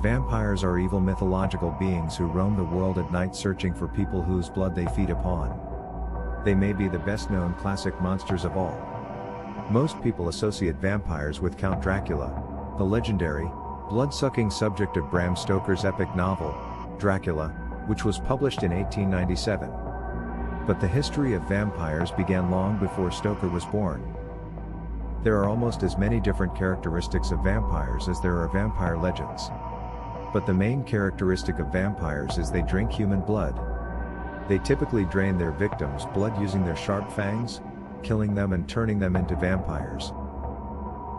Vampires are evil mythological beings who roam the world at night searching for people whose blood they feed upon. They may be the best known classic monsters of all. Most people associate vampires with Count Dracula, the legendary, blood-sucking subject of Bram Stoker's epic novel, Dracula, which was published in 1897. But the history of vampires began long before Stoker was born. There are almost as many different characteristics of vampires as there are vampire legends. But the main characteristic of vampires is they drink human blood. They typically drain their victims' blood using their sharp fangs, killing them and turning them into vampires.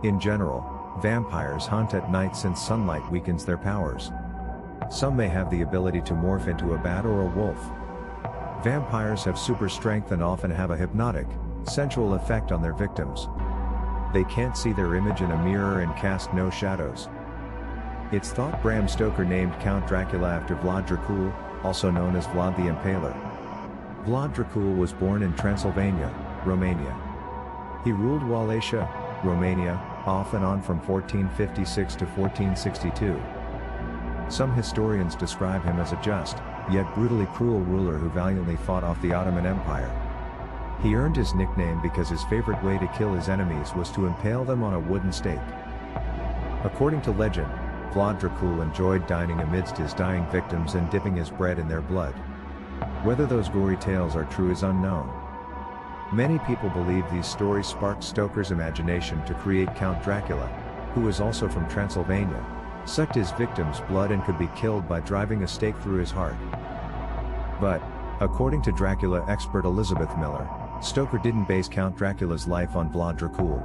In general, vampires hunt at night since sunlight weakens their powers. Some may have the ability to morph into a bat or a wolf. Vampires have super strength and often have a hypnotic, sensual effect on their victims. They can't see their image in a mirror and cast no shadows. It's thought Bram Stoker named Count Dracula after Vlad Dracula, also known as Vlad the Impaler. Vlad Dracula was born in Transylvania, Romania. He ruled Wallachia, Romania, off and on from 1456 to 1462. Some historians describe him as a just, yet brutally cruel ruler who valiantly fought off the Ottoman Empire. He earned his nickname because his favorite way to kill his enemies was to impale them on a wooden stake. According to legend, Vlad Dracula enjoyed dining amidst his dying victims and dipping his bread in their blood. Whether those gory tales are true is unknown. Many people believe these stories sparked Stoker's imagination to create Count Dracula, who was also from Transylvania, sucked his victims' blood and could be killed by driving a stake through his heart. But, according to Dracula expert Elizabeth Miller, Stoker didn't base Count Dracula's life on Vlad Dracula.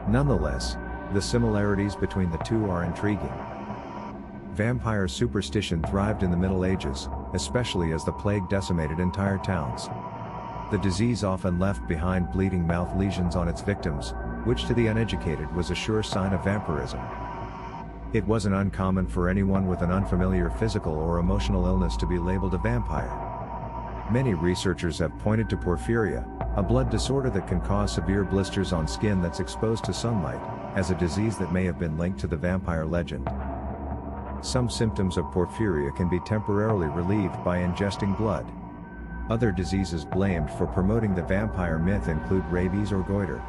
Nonetheless, the similarities between the two are intriguing. Vampire superstition thrived in the Middle Ages, especially as the plague decimated entire towns. The disease often left behind bleeding mouth lesions on its victims, which to the uneducated was a sure sign of vampirism. It wasn't uncommon for anyone with an unfamiliar physical or emotional illness to be labeled a vampire. Many researchers have pointed to porphyria, a blood disorder that can cause severe blisters on skin that's exposed to sunlight, as a disease that may have been linked to the vampire legend. Some symptoms of porphyria can be temporarily relieved by ingesting blood. Other diseases blamed for promoting the vampire myth include rabies or goiter.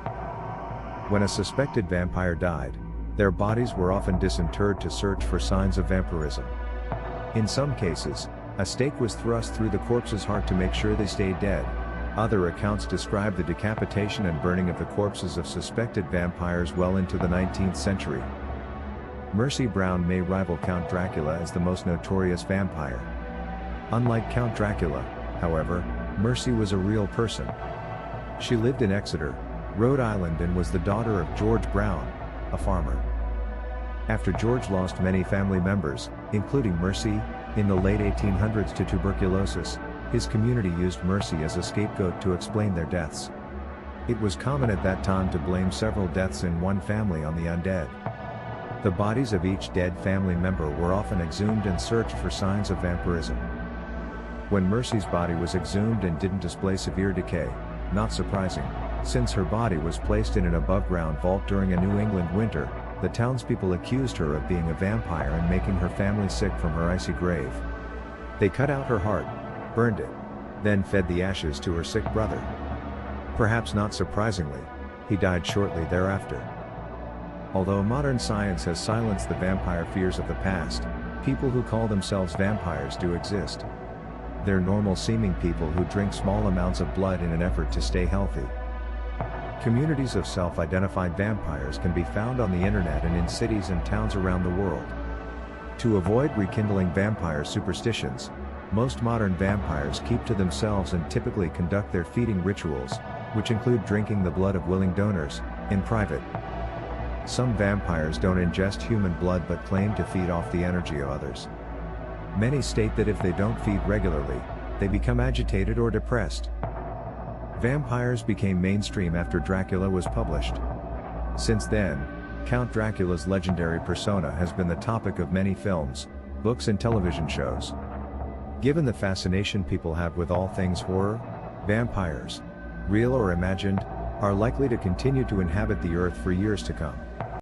When a suspected vampire died, their bodies were often disinterred to search for signs of vampirism. In some cases, a stake was thrust through the corpse's heart to make sure they stayed dead. Other accounts describe the decapitation and burning of the corpses of suspected vampires well into the 19th century. Mercy Brown may rival Count Dracula as the most notorious vampire. Unlike Count Dracula, however, Mercy was a real person. She lived in Exeter, Rhode Island and was the daughter of George Brown, a farmer. After George lost many family members, including Mercy, in the late 1800s to tuberculosis, his community used Mercy as a scapegoat to explain their deaths. It was common at that time to blame several deaths in one family on the undead. The bodies of each dead family member were often exhumed and searched for signs of vampirism. When Mercy's body was exhumed and didn't display severe decay, not surprising, since her body was placed in an above-ground vault during a New England winter, the townspeople accused her of being a vampire and making her family sick from her icy grave. They cut out her heart, burned it, then fed the ashes to her sick brother. Perhaps not surprisingly, he died shortly thereafter. Although modern science has silenced the vampire fears of the past, people who call themselves vampires do exist. They're normal-seeming people who drink small amounts of blood in an effort to stay healthy. Communities of self-identified vampires can be found on the internet and in cities and towns around the world. To avoid rekindling vampire superstitions, most modern vampires keep to themselves and typically conduct their feeding rituals, which include drinking the blood of willing donors, in private. Some vampires don't ingest human blood but claim to feed off the energy of others. Many state that if they don't feed regularly, they become agitated or depressed. Vampires became mainstream after Dracula was published. Since then, Count Dracula's legendary persona has been the topic of many films, books and television shows. Given the fascination people have with all things horror, vampires, real or imagined, are likely to continue to inhabit the earth for years to come.